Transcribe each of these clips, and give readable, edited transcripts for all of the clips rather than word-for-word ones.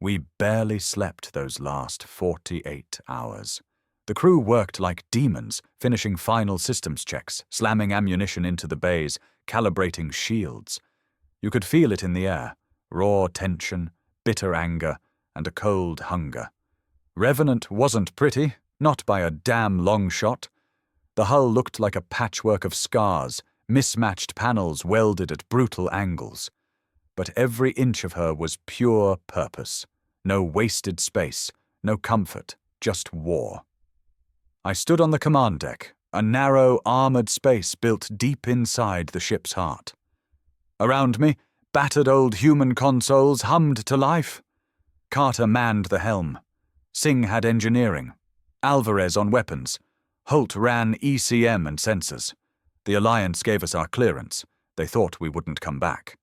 We barely slept those last 48 hours. The crew worked like demons, finishing final systems checks, slamming ammunition into the bays, calibrating shields. You could feel it in the air, raw tension, bitter anger, and a cold hunger. Revenant wasn't pretty, not by a damn long shot. The hull looked like a patchwork of scars, mismatched panels welded at brutal angles. But every inch of her was pure purpose. No wasted space, no comfort, just war. I stood on the command deck, a narrow, armored space built deep inside the ship's heart. Around me, battered old human consoles hummed to life. Carter manned the helm. Singh had engineering. Alvarez on weapons. Holt ran ECM and sensors. The Alliance gave us our clearance. They thought we wouldn't come back.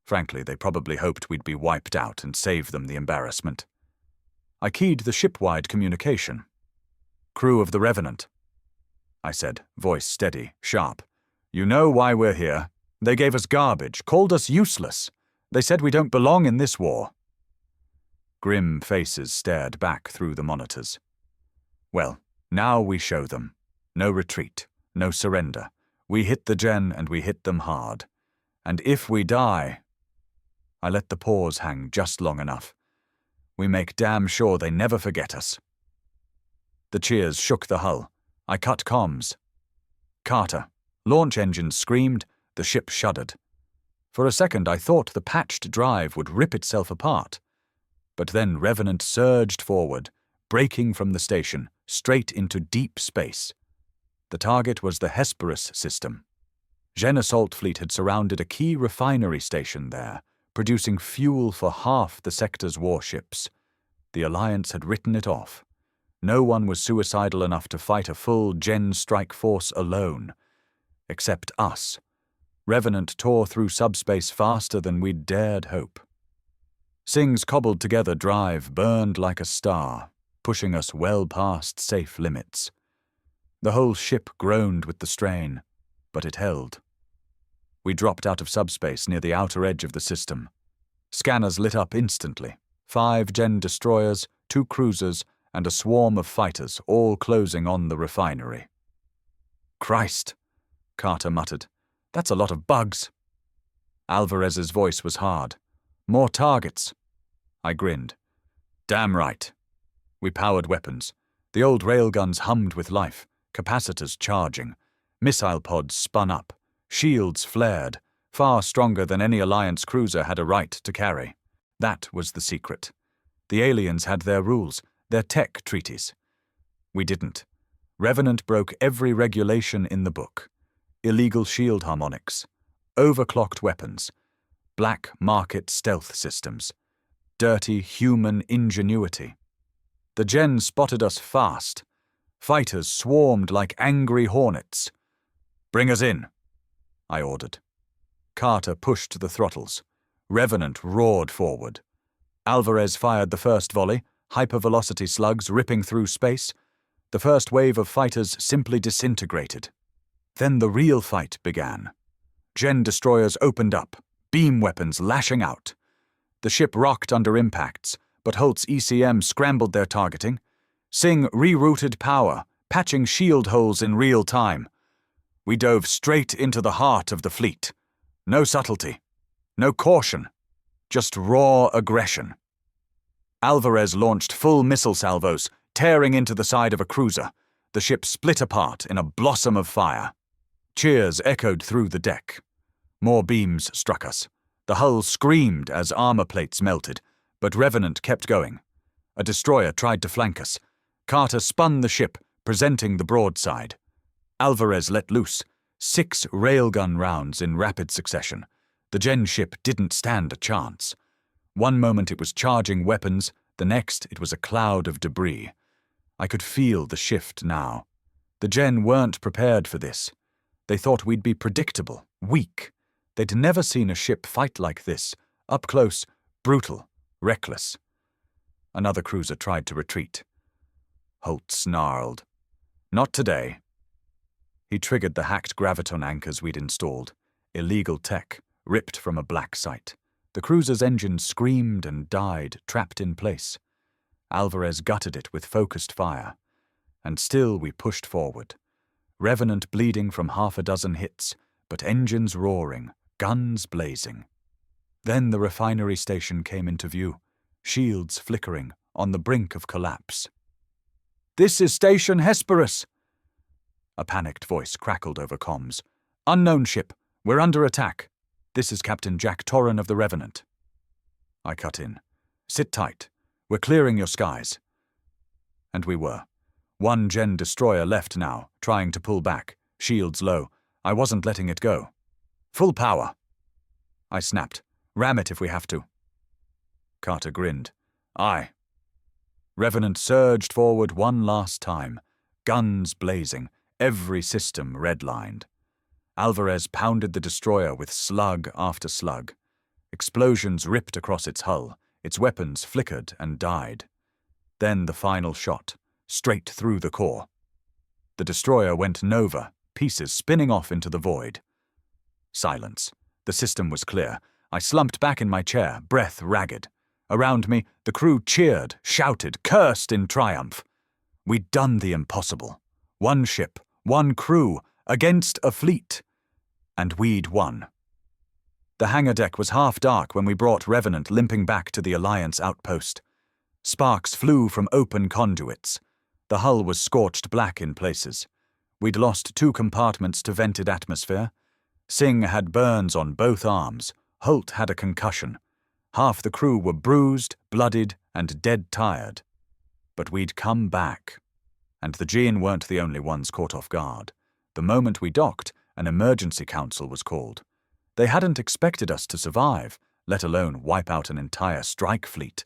Frankly, they probably hoped we'd be wiped out and save them the embarrassment. I keyed the ship-wide communication. "Crew of the Revenant," I said, voice steady, sharp. "You know why we're here. They gave us garbage, called us useless. They said we don't belong in this war." Grim faces stared back through the monitors. "Well, now we show them. No retreat, no surrender. We hit the gen and we hit them hard. And if we die..." I let the pause hang just long enough. "We make damn sure they never forget us." The cheers shook the hull. I cut comms. "Carter." Launch engines screamed, the ship shuddered. For a second I thought the patched drive would rip itself apart. But then Revenant surged forward, breaking from the station, straight into deep space. The target was the Hesperus system. Gen Assault Fleet had surrounded a key refinery station there, producing fuel for half the sector's warships. The Alliance had written it off. No one was suicidal enough to fight a full Gen strike force alone. Except us. Revenant tore through subspace faster than we'd dared hope. Singh's cobbled-together drive burned like a star, pushing us well past safe limits. The whole ship groaned with the strain, but it held. We dropped out of subspace near the outer edge of the system. Scanners lit up instantly. 5 Gen destroyers, 2 cruisers, and a swarm of fighters, all closing on the refinery. "Christ," Carter muttered. "That's a lot of bugs." Alvarez's voice was hard. "More targets." I grinned. "Damn right." We powered weapons. The old railguns hummed with life, capacitors charging. Missile pods spun up. Shields flared, far stronger than any Alliance cruiser had a right to carry. That was the secret. The aliens had their rules, their tech treaties. We didn't. Revenant broke every regulation in the book. Illegal shield harmonics. Overclocked weapons. Black market stealth systems. Dirty human ingenuity. The Gen spotted us fast. Fighters swarmed like angry hornets. "Bring us in," I ordered. Carter pushed the throttles. Revenant roared forward. Alvarez fired the first volley, hypervelocity slugs ripping through space. The first wave of fighters simply disintegrated. Then the real fight began. Gen destroyers opened up, beam weapons lashing out. The ship rocked under impacts, but Holt's ECM scrambled their targeting. Singh rerouted power, patching shield holes in real time. We dove straight into the heart of the fleet. No subtlety, no caution, just raw aggression. Alvarez launched full missile salvos, tearing into the side of a cruiser. The ship split apart in a blossom of fire. Cheers echoed through the deck. More beams struck us. The hull screamed as armor plates melted, but Revenant kept going. A destroyer tried to flank us. Carter spun the ship, presenting the broadside. Alvarez let loose. 6 railgun rounds in rapid succession. The Gen ship didn't stand a chance. One moment it was charging weapons, the next it was a cloud of debris. I could feel the shift now. The Gen weren't prepared for this. They thought we'd be predictable, weak. They'd never seen a ship fight like this, up close, brutal, reckless. Another cruiser tried to retreat. Holt snarled. "Not today." He triggered the hacked graviton anchors we'd installed. Illegal tech, ripped from a black site. The cruiser's engine screamed and died, trapped in place. Alvarez gutted it with focused fire. And still we pushed forward. Revenant bleeding from half a dozen hits, but engines roaring, guns blazing. Then the refinery station came into view, shields flickering, on the brink of collapse. "This is Station Hesperus!" A panicked voice crackled over comms. "Unknown ship, we're under attack. This is Captain Jack Torran of the Revenant." I cut in. "Sit tight. We're clearing your skies." And we were. One Gen destroyer left now, trying to pull back, shields low. I wasn't letting it go. "Full power!" I snapped. "Ram it if we have to." Carter grinned. "Aye." Revenant surged forward one last time, guns blazing, every system redlined. Alvarez pounded the destroyer with slug after slug. Explosions ripped across its hull, its weapons flickered and died. Then the final shot, straight through the core. The destroyer went nova, pieces spinning off into the void. Silence. The system was clear. I slumped back in my chair, breath ragged. Around me, the crew cheered, shouted, cursed in triumph. We'd done the impossible. One ship, one crew, against a fleet. And we'd won. The hangar deck was half dark when we brought Revenant limping back to the Alliance outpost. Sparks flew from open conduits. The hull was scorched black in places. We'd lost 2 compartments to vented atmosphere. Singh had burns on both arms. Holt had a concussion. Half the crew were bruised, bloodied, and dead tired. But we'd come back. And the Jean weren't the only ones caught off guard. The moment we docked, an emergency council was called. They hadn't expected us to survive, let alone wipe out an entire strike fleet.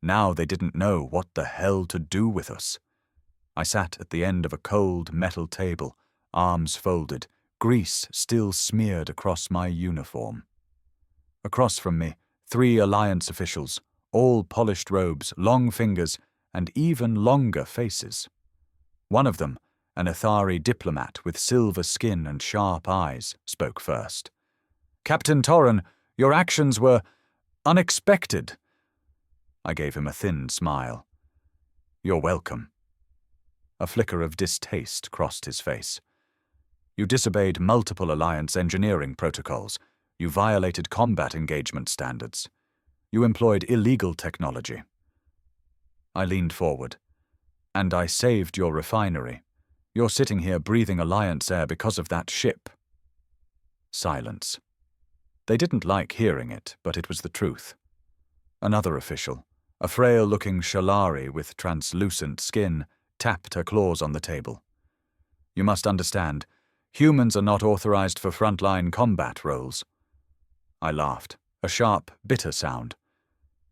Now they didn't know what the hell to do with us. I sat at the end of a cold metal table, arms folded, grease still smeared across my uniform. Across from me, 3 Alliance officials, all polished robes, long fingers, and even longer faces. One of them, an Athari diplomat with silver skin and sharp eyes, spoke first. "Captain Torran, your actions were unexpected." I gave him a thin smile. "You're welcome." A flicker of distaste crossed his face. "You disobeyed multiple Alliance engineering protocols. You violated combat engagement standards. You employed illegal technology." I leaned forward. "And I saved your refinery. You're sitting here breathing Alliance air because of that ship." Silence. They didn't like hearing it, but it was the truth. Another official, a frail-looking Shalari with translucent skin, tapped her claws on the table. "You must understand, humans are not authorized for frontline combat roles." I laughed, a sharp, bitter sound.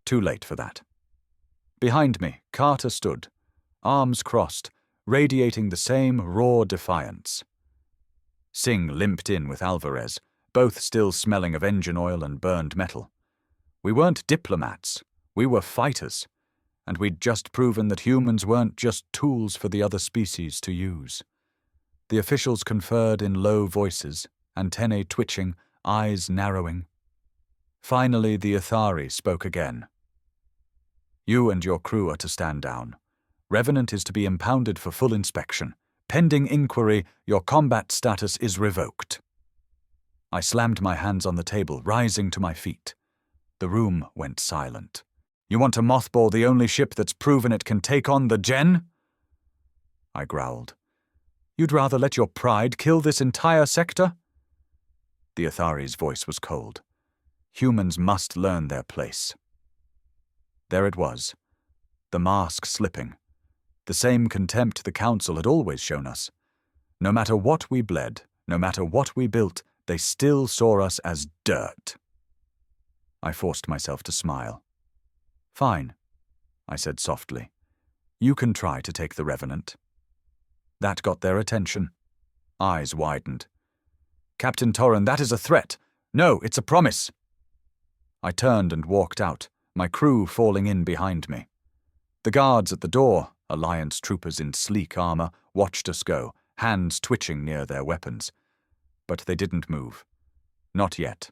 Too late for that. Behind me, Carter stood, arms crossed, radiating the same raw defiance. Singh limped in with Alvarez, both still smelling of engine oil and burned metal. We weren't diplomats, we were fighters, and we'd just proven that humans weren't just tools for the other species to use. The officials conferred in low voices, antennae twitching, eyes narrowing. Finally, the Athari spoke again. "You and your crew are to stand down. Revenant is to be impounded for full inspection. Pending inquiry, your combat status is revoked." I slammed my hands on the table, rising to my feet. The room went silent. "You want to mothball the only ship that's proven it can take on the Gen?" I growled. "You'd rather let your pride kill this entire sector?" The Athari's voice was cold. "Humans must learn their place." There it was, the mask slipping. The same contempt the Council had always shown us. No matter what we bled, no matter what we built, they still saw us as dirt. I forced myself to smile. "Fine," I said softly. "You can try to take the Revenant." That got their attention. Eyes widened. "Captain Torran, that is a threat. No, it's a promise." I turned and walked out, my crew falling in behind me. The guards at the door, Alliance troopers in sleek armor, watched us go, hands twitching near their weapons. But they didn't move. Not yet.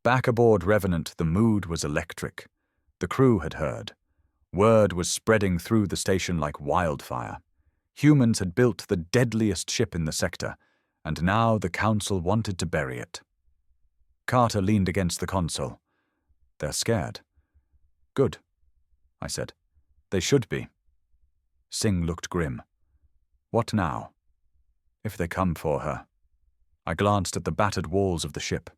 Back aboard Revenant, the mood was electric. The crew had heard. Word was spreading through the station like wildfire. Humans had built the deadliest ship in the sector, and now the Council wanted to bury it. Carter leaned against the console. They're scared. Good, I said. They should be. Singh looked grim. What now? If they come for her. I glanced at the battered walls of the ship,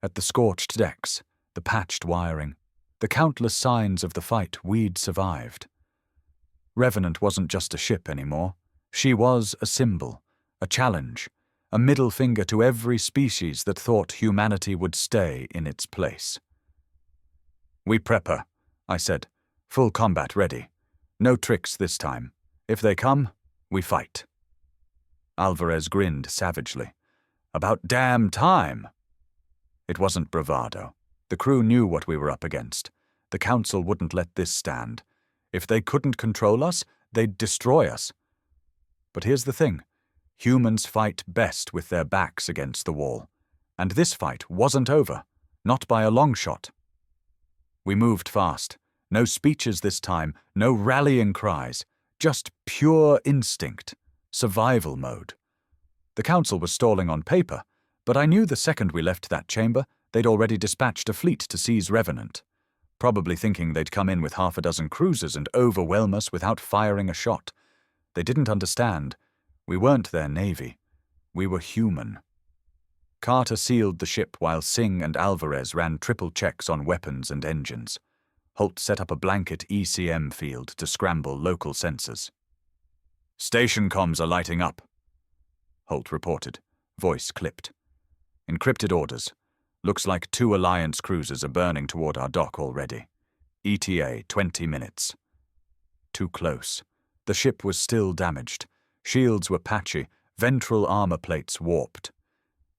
at the scorched decks, the patched wiring, the countless signs of the fight we'd survived. Revenant wasn't just a ship anymore. She was a symbol, a challenge, a middle finger to every species that thought humanity would stay in its place. We prep her, I said, full combat ready. No tricks this time. If they come, we fight. Alvarez grinned savagely. About damn time! It wasn't bravado. The crew knew what we were up against. The Council wouldn't let this stand. If they couldn't control us, they'd destroy us. But here's the thing. Humans fight best with their backs against the wall. And this fight wasn't over. Not by a long shot. We moved fast. No speeches this time, no rallying cries. Just pure instinct. Survival mode. The Council was stalling on paper, but I knew the second we left that chamber, they'd already dispatched a fleet to seize Revenant, probably thinking they'd come in with half a dozen cruisers and overwhelm us without firing a shot. They didn't understand. We weren't their navy. We were human. Carter sealed the ship while Singh and Alvarez ran triple checks on weapons and engines. Holt set up a blanket ECM field to scramble local sensors. Station comms are lighting up, Holt reported, voice clipped. Encrypted orders. Looks like 2 Alliance cruisers are burning toward our dock already. ETA 20 minutes. Too close. The ship was still damaged. Shields were patchy, ventral armor plates warped.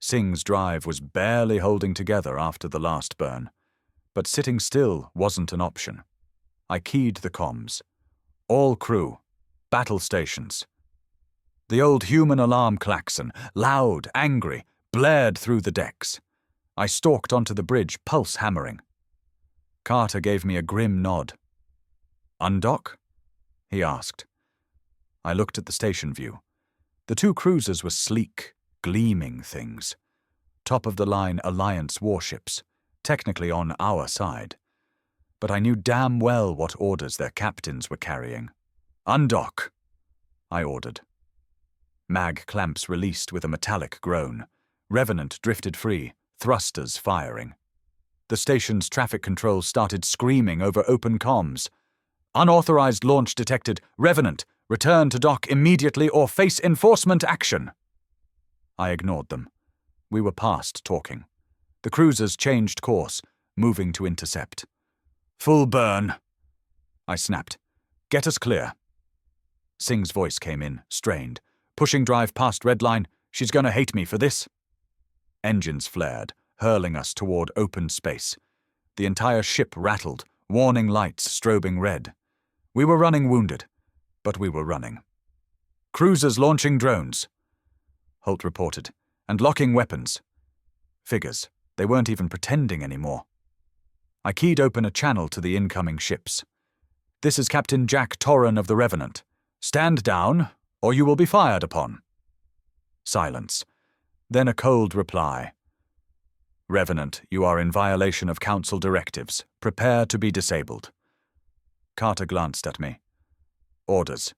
Singh's drive was barely holding together after the last burn. But sitting still wasn't an option. I keyed the comms. All crew. Battle stations. The old human alarm klaxon, loud, angry, blared through the decks. I stalked onto the bridge, pulse hammering. Carter gave me a grim nod. Undock? He asked. I looked at the station view. The 2 cruisers were sleek, gleaming things. Top-of-the-line Alliance warships, technically on our side. But I knew damn well what orders their captains were carrying. Undock, I ordered. Mag clamps released with a metallic groan. Revenant drifted free, thrusters firing. The station's traffic control started screaming over open comms. Unauthorized launch detected. Revenant, return to dock immediately or face enforcement action. I ignored them. We were past talking. The cruisers changed course, moving to intercept. Full burn, I snapped. Get us clear. Singh's voice came in, strained. Pushing drive past red line. She's gonna hate me for this. Engines flared, hurling us toward open space. The entire ship rattled, warning lights strobing red. We were running wounded, but we were running. Cruisers launching drones, Holt reported, and locking weapons. Figures. They weren't even pretending anymore. I keyed open a channel to the incoming ships. This is Captain Jack Torran of the Revenant. Stand down, or you will be fired upon. Silence. Then a cold reply. Revenant, you are in violation of Council directives. Prepare to be disabled. Carter glanced at me. Orders.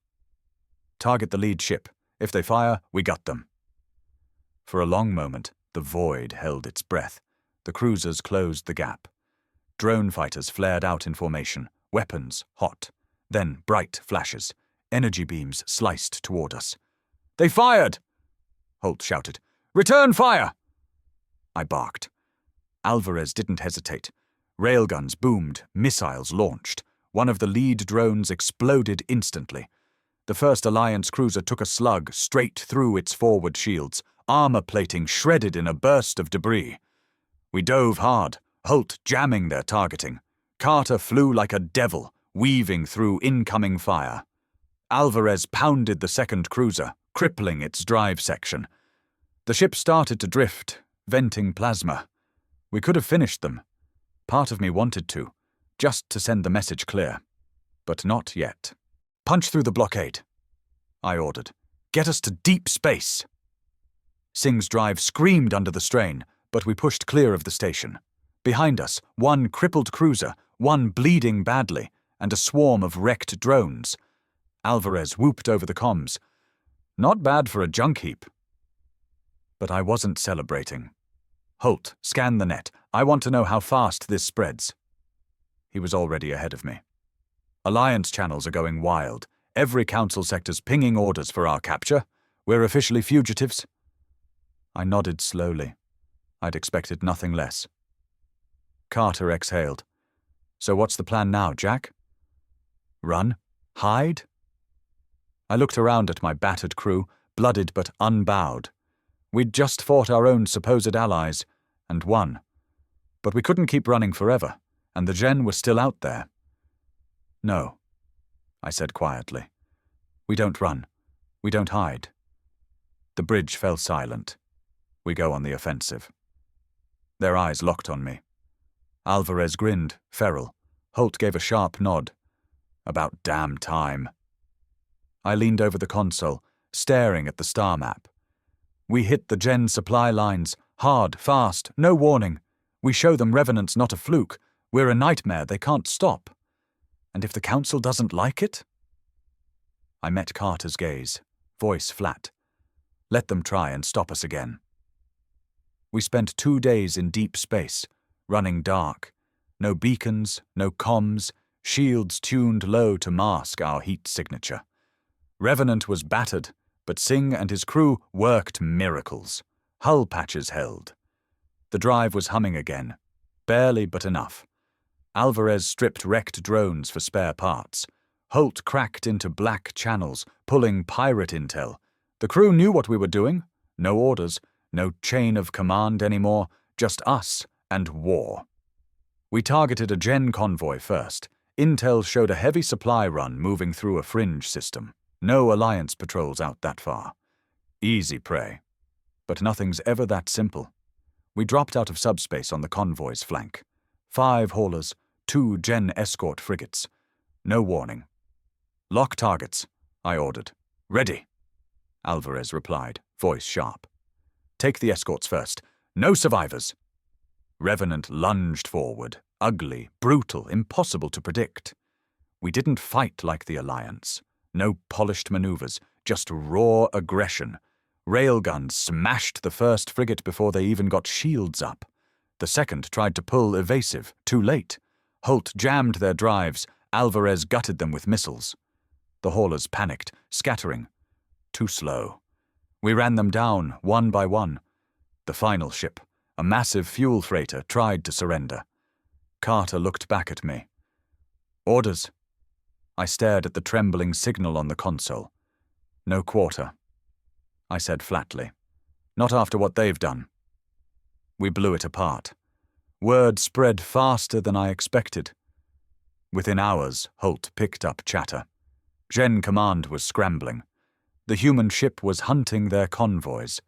Target the lead ship. If they fire, we got them. For a long moment, the void held its breath. The cruisers closed the gap. Drone fighters flared out in formation, weapons hot. Then bright flashes. Energy beams sliced toward us. They fired! Holt shouted. Return fire! I barked. Alvarez didn't hesitate. Railguns boomed, missiles launched. One of the lead drones exploded instantly. The first Alliance cruiser took a slug straight through its forward shields, armor plating shredded in a burst of debris. We dove hard, Holt jamming their targeting. Carter flew like a devil, weaving through incoming fire. Alvarez pounded the second cruiser, crippling its drive section. The ship started to drift, venting plasma. We could have finished them. Part of me wanted to, just to send the message clear. But not yet. Punch through the blockade, I ordered. Get us to deep space. Singh's drive screamed under the strain, but we pushed clear of the station. Behind us, one crippled cruiser, one bleeding badly, and a swarm of wrecked drones. Alvarez whooped over the comms. Not bad for a junk heap. But I wasn't celebrating. Holt, scan the net. I want to know how fast this spreads. He was already ahead of me. Alliance channels are going wild. Every council sector's pinging orders for our capture. We're officially fugitives. I nodded slowly. I'd expected nothing less. Carter exhaled. So what's the plan now, Jack? Run? Hide? I looked around at my battered crew, blooded but unbowed. We'd just fought our own supposed allies, and won. But we couldn't keep running forever, and the Gen was still out there. No, I said quietly. We don't run. We don't hide. The bridge fell silent. We go on the offensive. Their eyes locked on me. Alvarez grinned, feral. Holt gave a sharp nod. About damn time. I leaned over the console, staring at the star map. We hit the Gen supply lines, hard, fast, no warning. We show them Revenant's not a fluke. We're a nightmare they can't stop. And if the Council doesn't like it? I met Carter's gaze, voice flat. Let them try and stop us again. We spent 2 days in deep space, running dark. No beacons, no comms, shields tuned low to mask our heat signature. Revenant was battered, but Singh and his crew worked miracles. Hull patches held. The drive was humming again. Barely, but enough. Alvarez stripped wrecked drones for spare parts. Holt cracked into black channels, pulling pirate intel. The crew knew what we were doing. No orders, no chain of command anymore, just us and war. We targeted a Gen convoy first. Intel showed a heavy supply run moving through a fringe system. No Alliance patrols out that far. Easy prey. But nothing's ever that simple. We dropped out of subspace on the convoy's flank. 5 haulers, 2 Gen escort frigates. No warning. Lock targets, I ordered. Ready, Alvarez replied, voice sharp. Take the escorts first. No survivors. Revenant lunged forward, ugly, brutal, impossible to predict. We didn't fight like the Alliance. No polished maneuvers, just raw aggression. Railguns smashed the first frigate before they even got shields up. The second tried to pull evasive, too late. Holt jammed their drives, Alvarez gutted them with missiles. The haulers panicked, scattering. Too slow. We ran them down, one by one. The final ship, a massive fuel freighter, tried to surrender. Carter looked back at me. Orders. I stared at the trembling signal on the console. No quarter. I said flatly. Not after what they've done. We blew it apart. Word spread faster than I expected. Within hours, Holt picked up chatter. Gen Command was scrambling. The human ship was hunting their convoys.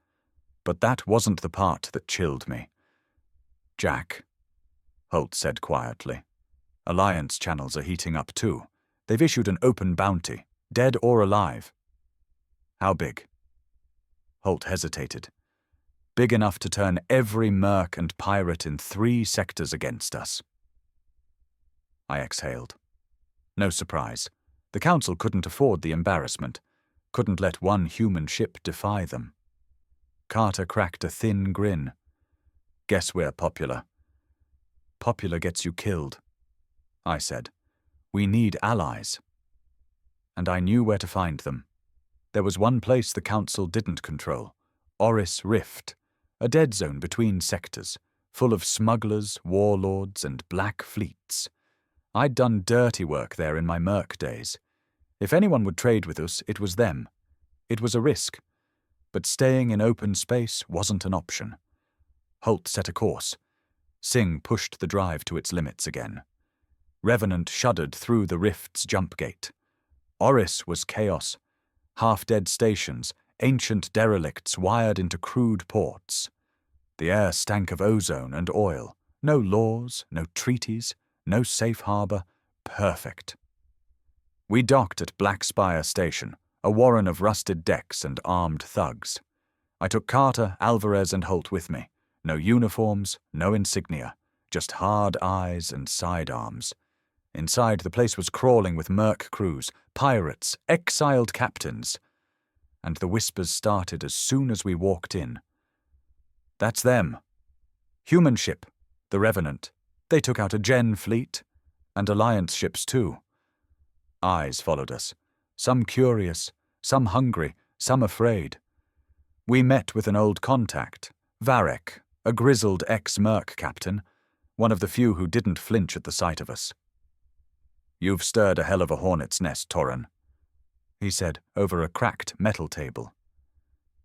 But that wasn't the part that chilled me. Jack, Holt said quietly. Alliance channels are heating up too. They've issued an open bounty, dead or alive. How big? Holt hesitated. Big enough to turn every merc and pirate in 3 sectors against us. I exhaled. No surprise. The Council couldn't afford the embarrassment, couldn't let one human ship defy them. Carter cracked a thin grin. Guess we're popular. Popular gets you killed, I said. We need allies. And I knew where to find them. There was one place the Council didn't control, Oris Rift, a dead zone between sectors, full of smugglers, warlords, and black fleets. I'd done dirty work there in my merc days. If anyone would trade with us, it was them. It was a risk. But staying in open space wasn't an option. Holt set a course. Singh pushed the drive to its limits again. Revenant shuddered through the rift's jump gate. Oris was chaos. Half-dead stations, ancient derelicts wired into crude ports. The air stank of ozone and oil. No laws, no treaties, no safe harbor. Perfect. We docked at Black Spire Station, a warren of rusted decks and armed thugs. I took Carter, Alvarez, and Holt with me. No uniforms, no insignia, just hard eyes and sidearms. Inside, the place was crawling with merc crews, pirates, exiled captains. And the whispers started as soon as we walked in. That's them. Human ship, the Revenant. They took out a Gen fleet, and Alliance ships too. Eyes followed us, some curious, some hungry, some afraid. We met with an old contact, Varek, a grizzled ex-merc captain, one of the few who didn't flinch at the sight of us. "You've stirred a hell of a hornet's nest, Torren," he said over a cracked metal table.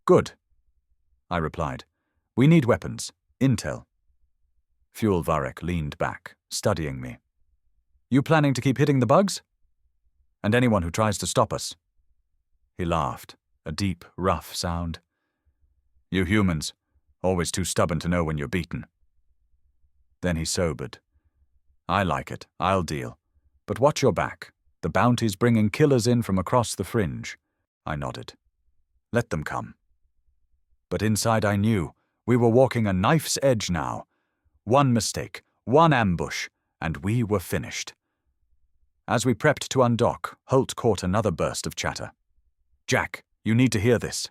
"Good," I replied. "We need weapons, intel." Fuel Varek leaned back, studying me. "You planning to keep hitting the bugs? And anyone who tries to stop us?" He laughed, a deep, rough sound. "You humans, always too stubborn to know when you're beaten." Then he sobered. "I like it, I'll deal. But watch your back. The bounty's bringing killers in from across the fringe." I nodded. "Let them come." But inside I knew we were walking a knife's edge now. One mistake, one ambush, and we were finished. As we prepped to undock, Holt caught another burst of chatter. "Jack, you need to hear this."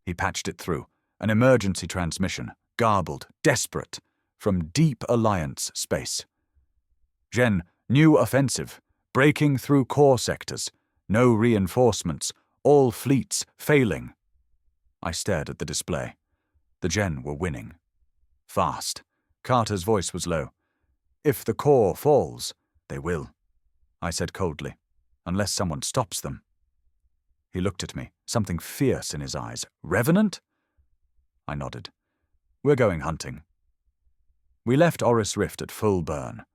He patched it through, an emergency transmission, garbled, desperate, from deep Alliance space. "Gen, new offensive, breaking through core sectors, no reinforcements, all fleets failing." I stared at the display. The Gen were winning. Fast. Carter's voice was low. "If the core falls, they will," I said coldly, "unless someone stops them." He looked at me, something fierce in his eyes. "Revenant?" I nodded. "We're going hunting." We left Oris Rift at full burn.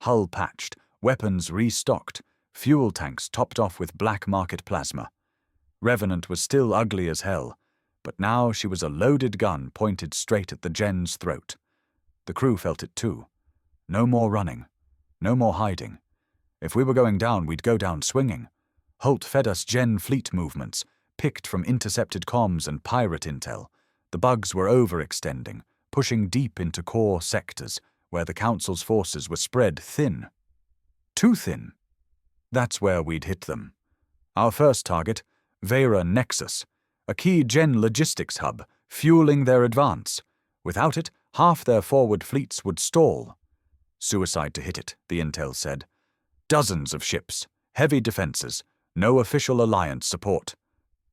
Hull patched, weapons restocked, fuel tanks topped off with black market plasma. Revenant was still ugly as hell, but now she was a loaded gun pointed straight at the Gen's throat. The crew felt it too. No more running. No more hiding. If we were going down, we'd go down swinging. Holt fed us Gen fleet movements, picked from intercepted comms and pirate intel. The bugs were overextending, pushing deep into core sectors, where the Council's forces were spread thin. Too thin. That's where we'd hit them. Our first target, Vera Nexus, a key Gen logistics hub, fueling their advance. Without it, half their forward fleets would stall. Suicide to hit it, the intel said. Dozens of ships, heavy defenses, no official Alliance support.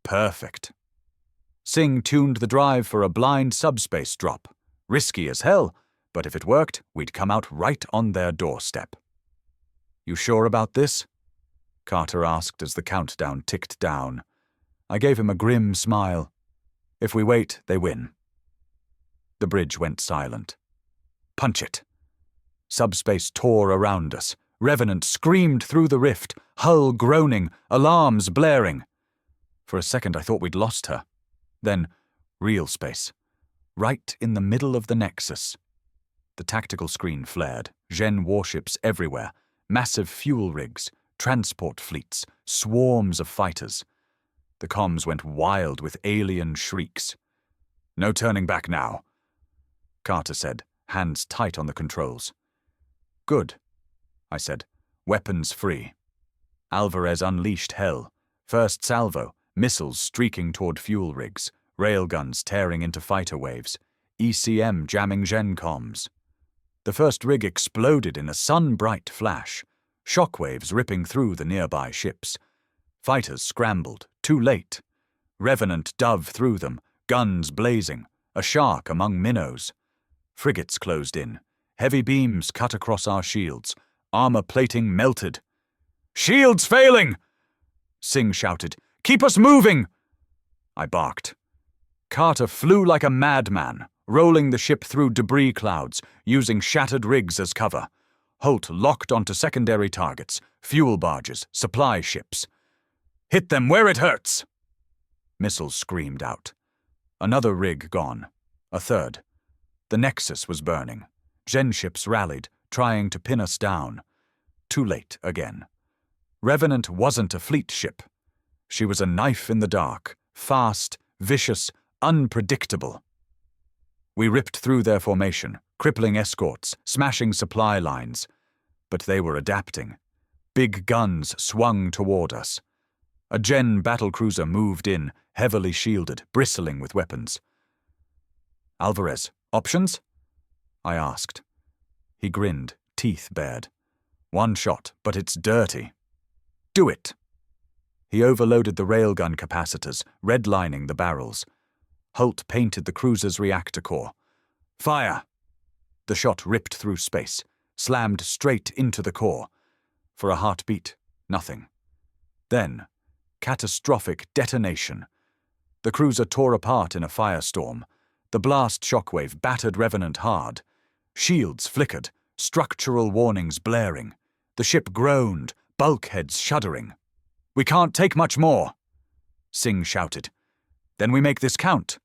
Perfect. Singh tuned the drive for a blind subspace drop. Risky as hell, but if it worked, we'd come out right on their doorstep. "You sure about this?" Carter asked as the countdown ticked down. I gave him a grim smile. "If we wait, they win." The bridge went silent. "Punch it." Subspace tore around us. Revenant screamed through the rift, hull groaning, alarms blaring. For a second I thought we'd lost her. Then, real space. Right in the middle of the Nexus. The tactical screen flared, Gen warships everywhere, massive fuel rigs, transport fleets, swarms of fighters. The comms went wild with alien shrieks. "No turning back now," Carter said, hands tight on the controls. "Good," I said, "weapons free." Alvarez unleashed hell. First salvo, missiles streaking toward fuel rigs, railguns tearing into fighter waves, ECM jamming Gen comms. The first rig exploded in a sun-bright flash, shockwaves ripping through the nearby ships. Fighters scrambled, too late. Revenant dove through them, guns blazing, a shark among minnows. Frigates closed in. Heavy beams cut across our shields. Armor plating melted. "Shields failing!" Singh shouted. "Keep us moving!" I barked. Carter flew like a madman, rolling the ship through debris clouds, using shattered rigs as cover. Holt locked onto secondary targets, fuel barges, supply ships. "Hit them where it hurts!" Missiles screamed out. Another rig gone. A third. The Nexus was burning. Genships rallied, trying to pin us down. Too late again. Revenant wasn't a fleet ship. She was a knife in the dark, fast, vicious, unpredictable. We ripped through their formation, crippling escorts, smashing supply lines. But they were adapting. Big guns swung toward us. A Gen battlecruiser moved in, heavily shielded, bristling with weapons. "Alvarez, options?" I asked. He grinned, teeth bared. "One shot, but it's dirty." "Do it." He overloaded the railgun capacitors, redlining the barrels. Holt painted the cruiser's reactor core. "Fire!" The shot ripped through space, slammed straight into the core. For a heartbeat, nothing. Then, catastrophic detonation. The cruiser tore apart in a firestorm. The blast shockwave battered Revenant hard. Shields flickered, structural warnings blaring. The ship groaned, bulkheads shuddering. "We can't take much more," Singh shouted. "Then we make this count,"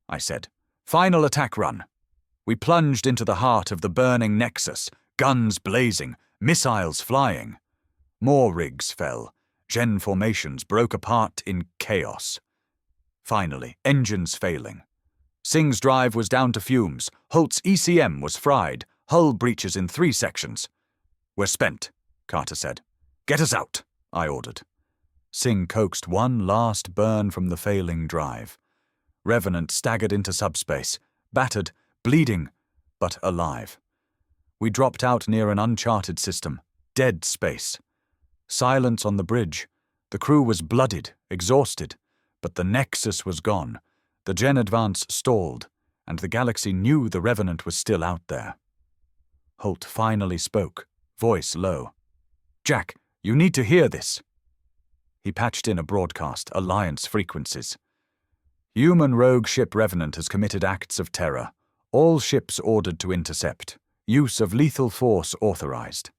I said. "Final attack run." We plunged into the heart of the burning Nexus, guns blazing, missiles flying. More rigs fell. Gen formations broke apart in chaos. Finally, engines failing. Singh's drive was down to fumes. Holt's ECM was fried. Hull breaches in 3 sections. "We're spent," Carter said. "Get us out," I ordered. Singh coaxed one last burn from the failing drive. Revenant staggered into subspace, battered, bleeding, but alive. We dropped out near an uncharted system, dead space. Silence on the bridge. The crew was bloodied, exhausted, but the Nexus was gone. The Gen advance stalled, and the galaxy knew the Revenant was still out there. Holt finally spoke, voice low. "Jack, you need to hear this." He patched in a broadcast, Alliance frequencies. "Human rogue ship Revenant has committed acts of terror. All ships ordered to intercept. Use of lethal force authorized."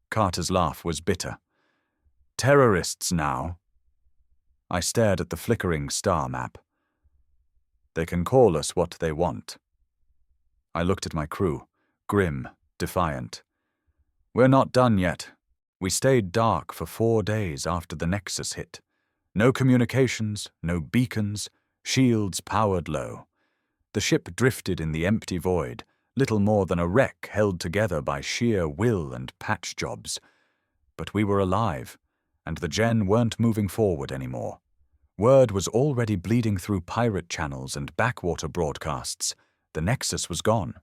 Carter's laugh was bitter. "Terrorists now?" I stared at the flickering star map. "They can call us what they want." I looked at my crew, grim, defiant. "We're not done yet. We stayed dark for 4 days after the Nexus hit. No communications, no beacons, shields powered low. The ship drifted in the empty void, little more than a wreck held together by sheer will and patch jobs. But we were alive, and the Gen weren't moving forward anymore. Word was already bleeding through pirate channels and backwater broadcasts. The Nexus was gone.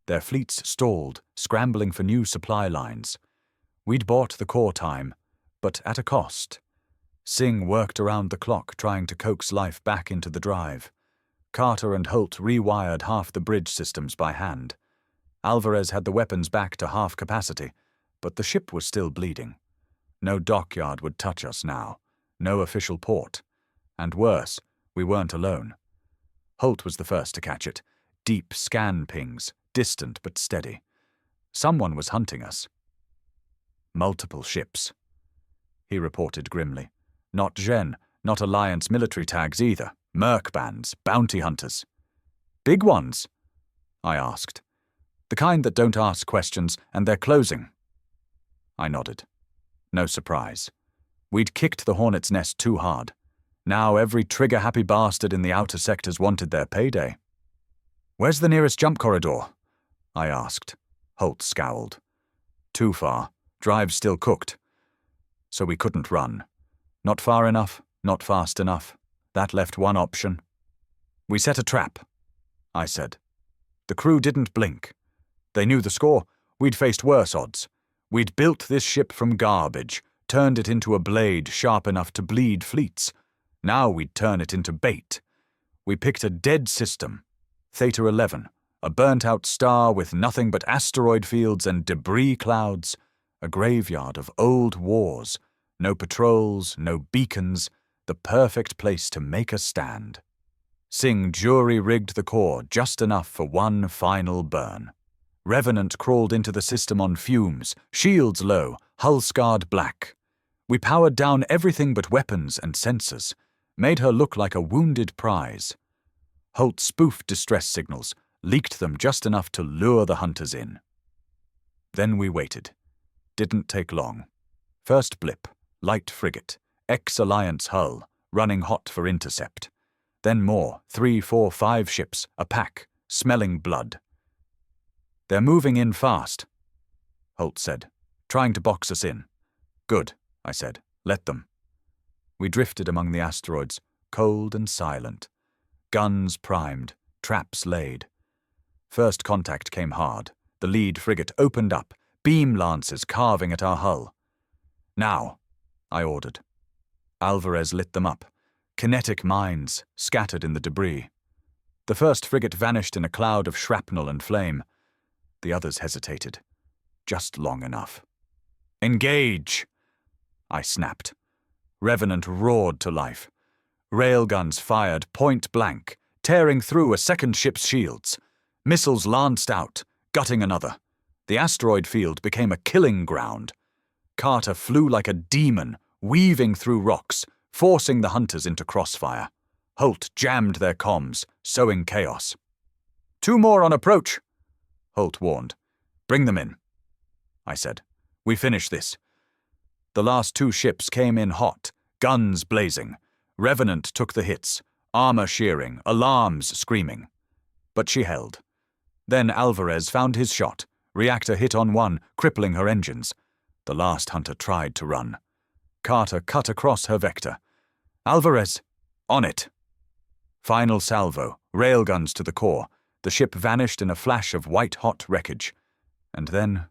Their fleets stalled, scrambling for new supply lines. We'd bought the core time, but at a cost. Singh worked around the clock trying to coax life back into the drive. Carter and Holt rewired half the bridge systems by hand. Alvarez had the weapons back to half capacity, but the ship was still bleeding. No dockyard would touch us now. No official port. And worse, we weren't alone. Holt was the first to catch it. Deep scan pings, distant but steady. Someone was hunting us. "Multiple ships," he reported grimly. "Not Gen, not Alliance military tags either. Merc bands, bounty hunters." "Big ones?" I asked. "The kind that don't ask questions, and they're closing." I nodded. No surprise. We'd kicked the hornet's nest too hard. Now every trigger-happy bastard in the outer sectors wanted their payday. "Where's the nearest jump corridor?" I asked. Holt scowled. "Too far. Drive's still cooked." So we couldn't run. Not far enough, not fast enough. That left one option. "We set a trap," I said. The crew didn't blink. They knew the score. We'd faced worse odds. We'd built this ship from garbage, turned it into a blade sharp enough to bleed fleets. Now we'd turn it into bait. We picked a dead system, Theta 11, a burnt-out star with nothing but asteroid fields and debris clouds, a graveyard of old wars, no patrols, no beacons, the perfect place to make a stand. Singh jury-rigged the core just enough for one final burn. Revenant crawled into the system on fumes, shields low, hull scarred black. We powered down everything but weapons and sensors, made her look like a wounded prize. Holt spoofed distress signals, leaked them just enough to lure the hunters in. Then we waited. Didn't take long. First blip, light frigate, ex-Alliance hull, running hot for intercept. Then more, 3, 4, 5 ships, a pack, smelling blood. "They're moving in fast," Holt said, "trying to box us in." "Good," I said. "Let them." We drifted among the asteroids, cold and silent. Guns primed, traps laid. First contact came hard. The lead frigate opened up, beam lances carving at our hull. "Now," I ordered. Alvarez lit them up. Kinetic mines scattered in the debris. The first frigate vanished in a cloud of shrapnel and flame. The others hesitated. Just long enough. "Engage!" I snapped. Revenant roared to life. Railguns fired point blank, tearing through a second ship's shields. Missiles lanced out, gutting another. The asteroid field became a killing ground. Carter flew like a demon, weaving through rocks, forcing the hunters into crossfire. Holt jammed their comms, sowing chaos. "2 more on approach," Holt warned. "Bring them in," I said. "We finish this." The last 2 ships came in hot, guns blazing. Revenant took the hits, armor shearing, alarms screaming. But she held. Then Alvarez found his shot. Reactor hit on one, crippling her engines. The last hunter tried to run. Carter cut across her vector. "Alvarez, on it." Final salvo, railguns to the core. The ship vanished in a flash of white-hot wreckage. And then,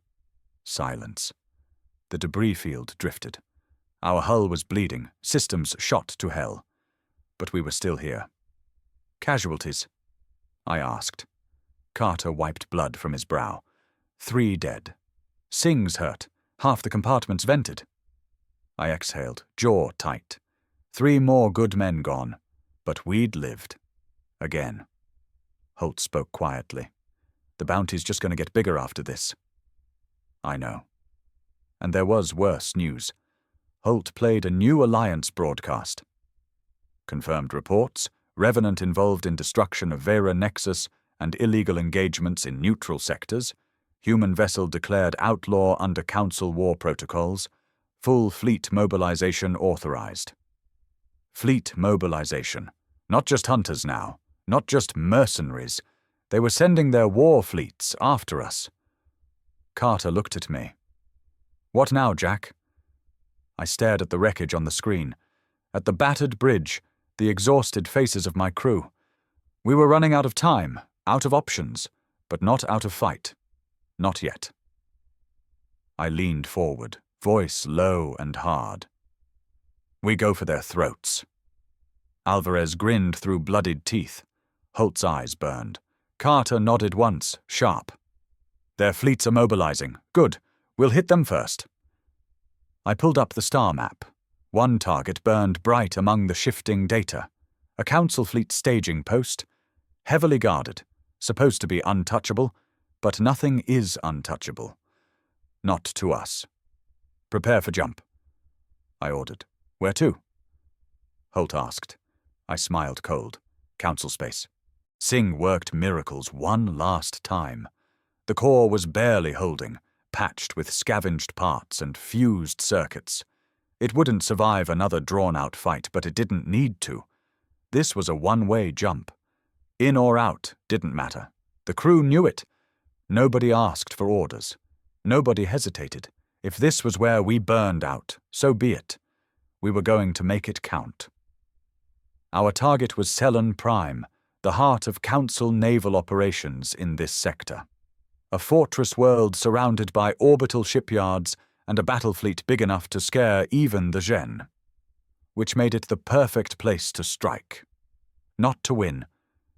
silence. The debris field drifted. Our hull was bleeding, systems shot to hell. But we were still here. "Casualties?" I asked. Carter wiped blood from his brow. 3 dead. Singh's hurt. Half the compartments vented. I exhaled, jaw tight. 3 more good men gone. But we'd lived. Again. Holt spoke quietly. "The bounty's just going to get bigger after this." I know. And there was worse news. Holt played a new Alliance broadcast. Confirmed reports, Revenant involved in destruction of Vera Nexus and illegal engagements in neutral sectors, human vessel declared outlaw under Council war protocols, full fleet mobilization authorized. Fleet mobilization. Not just hunters now, not just mercenaries. They were sending their war fleets after us. Carter looked at me. "What now, Jack?" I stared at the wreckage on the screen, at the battered bridge, the exhausted faces of my crew. We were running out of time, out of options, but not out of fight. Not yet. I leaned forward, voice low and hard. "We go for their throats." Alvarez grinned through bloodied teeth. Holt's eyes burned. Carter nodded once, sharp. "Their fleets are mobilizing. Good. We'll hit them first." I pulled up the star map. One target burned bright among the shifting data. A Council fleet staging post, heavily guarded, supposed to be untouchable, but nothing is untouchable. Not to us. "Prepare for jump," I ordered. "Where to?" Holt asked. I smiled cold. "Council space." Singh worked miracles one last time. The core was barely holding, patched with scavenged parts and fused circuits. It wouldn't survive another drawn-out fight, but it didn't need to. This was a one-way jump. In or out didn't matter. The crew knew it. Nobody asked for orders. Nobody hesitated. If this was where we burned out, so be it. We were going to make it count. Our target was Cellon Prime, the heart of Council naval operations in this sector. A fortress world surrounded by orbital shipyards and a battle fleet big enough to scare even the Gen, which made it the perfect place to strike. Not to win,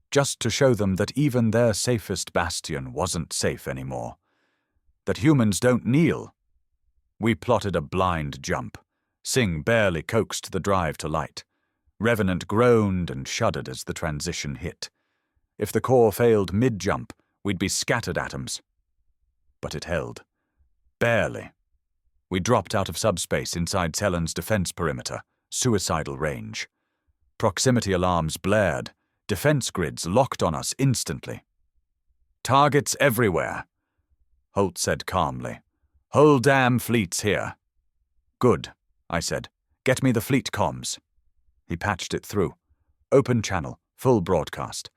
just to show them that even their safest bastion wasn't safe anymore. That humans don't kneel. We plotted a blind jump. Singh barely coaxed the drive to light. Revenant groaned and shuddered as the transition hit. If the core failed mid-jump, we'd be scattered atoms. But it held. Barely. We dropped out of subspace inside Cellon's defense perimeter, suicidal range. Proximity alarms blared. Defense grids locked on us instantly. Targets everywhere, Holt said calmly. Whole damn fleet's here. Good, I said. Get me the fleet comms. He patched it through. Open channel, full broadcast.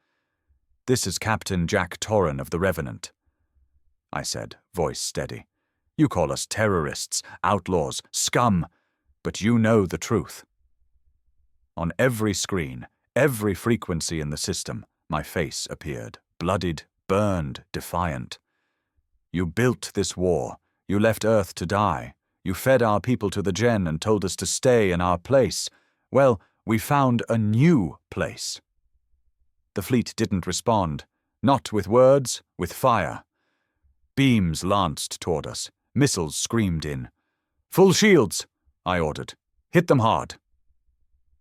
This is Captain Jack Torran of the Revenant, I said, voice steady. You call us terrorists, outlaws, scum, but you know the truth. On every screen, every frequency in the system, my face appeared, bloodied, burned, defiant. You built this war. You left Earth to die. You fed our people to the gen and told us to stay in our place. Well, we found a new place. The fleet didn't respond. Not with words, with fire. Beams lanced toward us. Missiles screamed in. Full shields, I ordered. Hit them hard.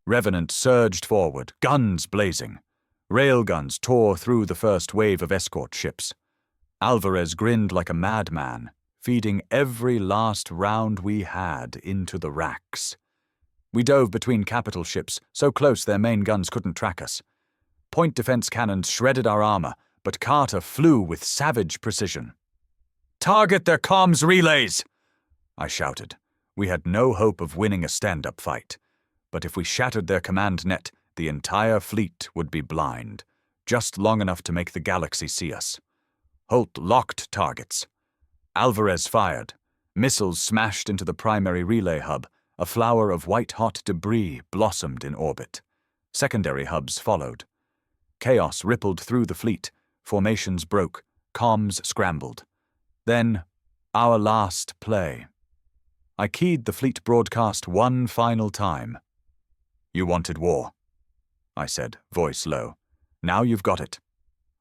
Revenant surged forward, guns blazing. Railguns tore through the first wave of escort ships. Alvarez grinned like a madman, feeding every last round we had into the racks. We dove between capital ships, so close their main guns couldn't track us. Point defense cannons shredded our armor, but Carter flew with savage precision. Target their comms relays, I shouted. We had no hope of winning a stand-up fight, but if we shattered their command net, the entire fleet would be blind, just long enough to make the galaxy see us. Holt locked targets. Alvarez fired. Missiles smashed into the primary relay hub. A flower of white-hot debris blossomed in orbit. Secondary hubs followed. Chaos rippled through the fleet. Formations broke. Comms scrambled. Then, our last play. I keyed the fleet broadcast one final time. You wanted war, I said, voice low. Now you've got it.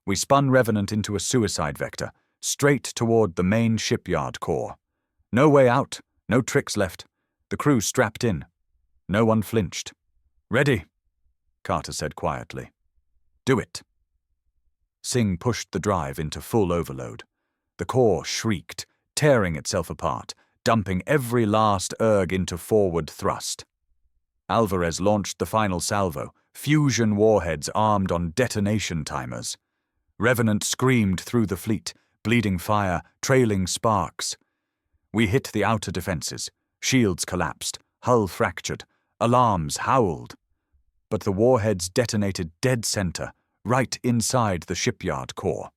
We spun Revenant into a suicide vector, straight toward the main shipyard core. No way out, no tricks left. The crew strapped in. No one flinched. Ready, Carter said quietly. Do it. Singh pushed the drive into full overload. The core shrieked, tearing itself apart, dumping every last erg into forward thrust. Alvarez launched the final salvo, fusion warheads armed on detonation timers. Revenant screamed through the fleet, bleeding fire, trailing sparks. We hit the outer defenses. Shields collapsed, hull fractured, alarms howled. But the warheads detonated dead center, right inside the shipyard core.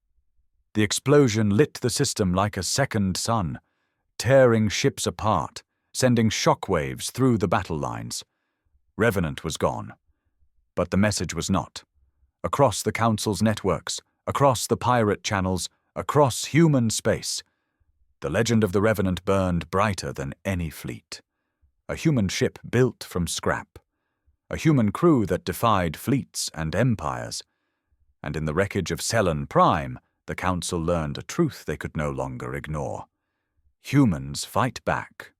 The explosion lit the system like a second sun, tearing ships apart, sending shockwaves through the battle lines. Revenant was gone. But the message was not. Across the Council's networks, across the pirate channels, across human space, the legend of the Revenant burned brighter than any fleet. A human ship built from scrap. A human crew that defied fleets and empires. And in the wreckage of Cellon Prime, the Council learned a truth they could no longer ignore. Humans fight back.